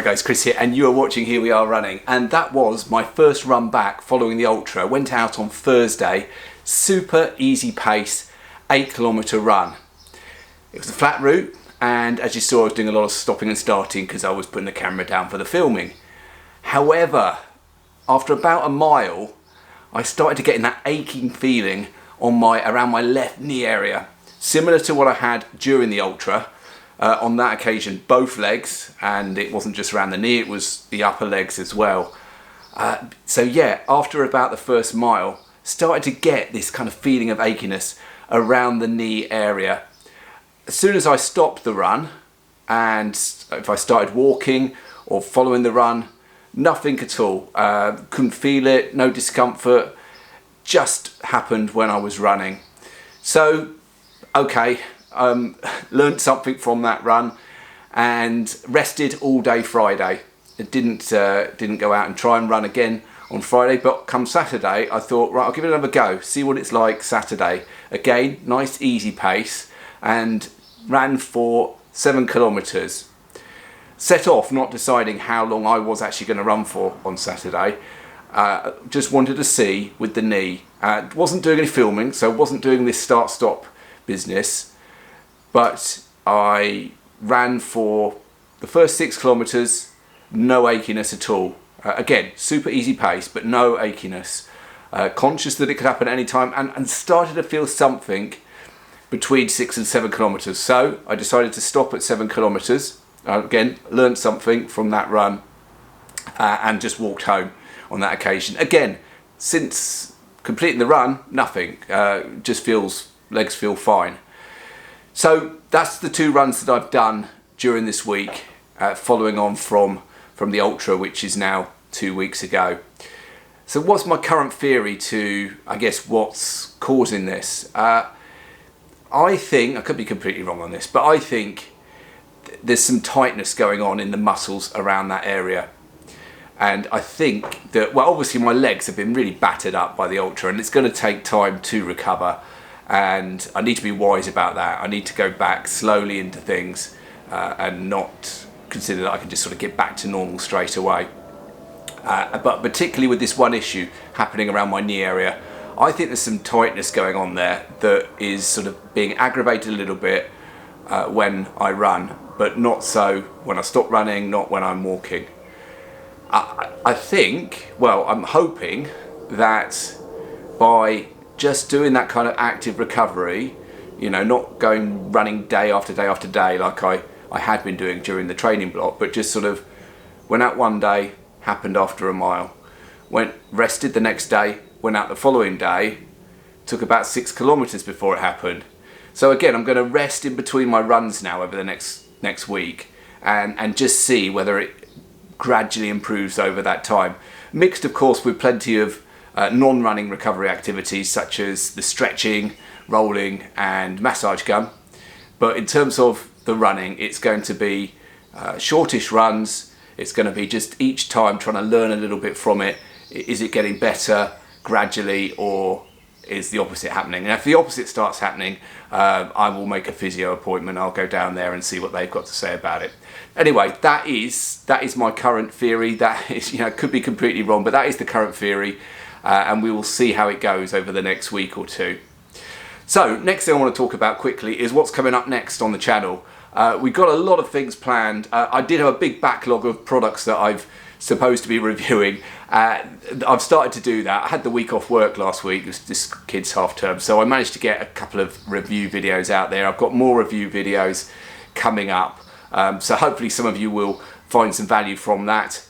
Hi guys, Chris here, and you are watching Here We Are Running. And that was my first run back following the Ultra. Went out on Thursday, super easy pace, 8 km run. It was a flat route, and as you saw I was doing a lot of stopping and starting because I was putting the camera down for the filming. However, after about a mile, I started to get that aching feeling on around my left knee area, similar to what I had during the Ultra. On that occasion, both legs, and it wasn't just around the knee, it was the upper legs as well. So yeah, after about the first mile, started to get this kind of feeling of achiness around the knee area. As soon as I stopped the run, and if I started walking or following the run, nothing at all. Couldn't feel it, no discomfort, just happened when I was running. So, okay. Learned something from that run and rested all day Friday. It didn't go out and try and run again on Friday, but come Saturday I thought, right, I'll give it another go, see what it's like Saturday. Again, nice easy pace, and ran for 7 kilometers. Set off not deciding how long I was actually going to run for on Saturday. Just wanted to see with the knee. Wasn't doing any filming, so wasn't doing this start-stop business. But I ran for the first 6 kilometers, no achiness at all. Again, super easy pace, but no achiness. Conscious that it could happen at any time, and started to feel something between 6 and 7 kilometers. So I decided to stop at 7 kilometers. Again, learned something from that run, and just walked home on that occasion. Again, since completing the run, nothing. Just legs feel fine. So that's the 2 runs that I've done during this week, following on from the Ultra, which is now 2 weeks ago. So what's my current theory to, I guess, what's causing this? I think, I could be completely wrong on this, but I think there's some tightness going on in the muscles around that area. And I think that, well, obviously my legs have been really battered up by the Ultra, and it's going to take time to recover. And I need to be wise about that. I need to go back slowly into things and not consider that I can just sort of get back to normal straight away. But particularly with this one issue happening around my knee area, I think there's some tightness going on there that is sort of being aggravated a little bit when I run, but not so when I stop running, not when I'm walking. I think, well, I'm hoping that by just doing that kind of active recovery, you know, not going running day after day after day like I had been doing during the training block, but just sort of went out one day, happened after a mile, rested the next day, went out the following day, took about 6 kilometers before it happened. So again, I'm going to rest in between my runs now over the next week and just see whether it gradually improves over that time. Mixed, of course, with plenty of non-running recovery activities such as the stretching, rolling and massage gun. But in terms of the running, it's going to be shortish runs. It's going to be just each time trying to learn a little bit from it. Is it getting better gradually, or is the opposite happening? And if the opposite starts happening, I will make a physio appointment. I'll go down there and see what they've got to say about it. Anyway, that is my current theory. That is, you know, could be completely wrong, but that is the current theory. And we will see how it goes over the next week or two. So next thing I want to talk about quickly is what's coming up next on the channel. We've got a lot of things planned. I did have a big backlog of products that I've supposed to be reviewing. I've started to do that. I had the week off work last week. It was this kid's half term, so I managed to get a couple of review videos out there. I've got more review videos coming up, so hopefully some of you will find some value from that.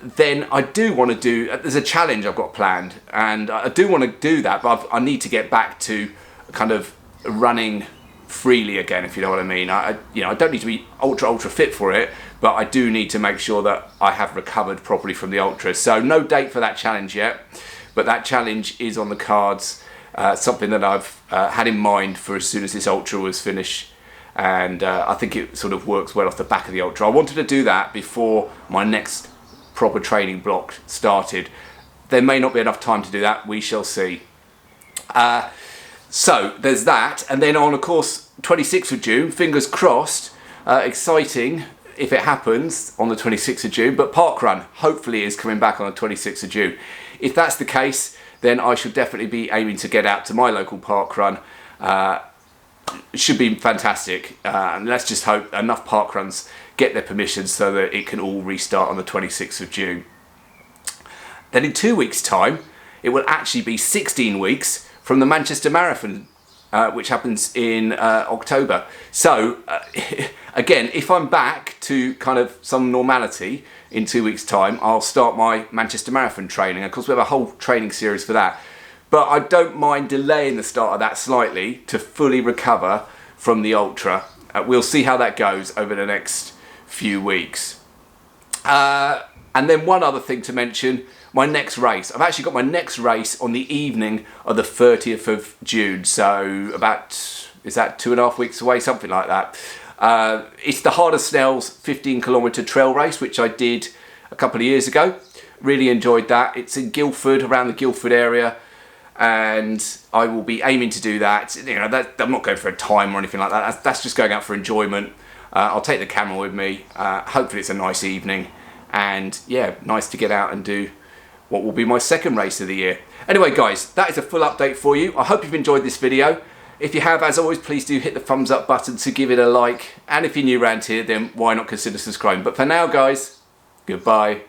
Then I do want to do, there's a challenge I've got planned, and I do want to do that, but I need to get back to kind of running freely again, if you know what I mean. I don't need to be ultra fit for it, but I do need to make sure that I have recovered properly from the Ultra. So no date for that challenge yet, but that challenge is on the cards. Something that I've had in mind for as soon as this Ultra was finished, and I think it sort of works well off the back of the Ultra. I wanted to do that before my next proper training block started. There may not be enough time to do that, we shall see. So there's that, and then on, of course, 26th of June, fingers crossed, exciting, if it happens on the 26th of June, but parkrun hopefully is coming back on the 26th of June. If that's the case, then I should definitely be aiming to get out to my local parkrun. It should be fantastic, and let's just hope enough parkruns get their permission so that it can all restart on the 26th of June. Then in 2 weeks' time, it will actually be 16 weeks from the Manchester Marathon, which happens in October. So again, if I'm back to kind of some normality in 2 weeks' time, I'll start my Manchester Marathon training. Of course, we have a whole training series for that. But I don't mind delaying the start of that slightly to fully recover from the Ultra. We'll see how that goes over the next few weeks. And then one other thing to mention, my next race. I've actually got my next race on the evening of the 30th of June. So about, is that 2.5 weeks away? Something like that. It's the Harder Snells 15 kilometre trail race, which I did a couple of years ago. Really enjoyed that. It's in Guildford, around the Guildford area. And I will be aiming to do that. You know, I'm not going for a time or anything like that. That's just going out for enjoyment. I'll take the camera with me. Hopefully it's a nice evening. And yeah, nice to get out and do what will be my second race of the year. Anyway guys, that is a full update for you. I hope you've enjoyed this video. If you have, as always, please do hit the thumbs up button to give it a like. And if you're new around here, then why not consider subscribing. But for now guys, goodbye.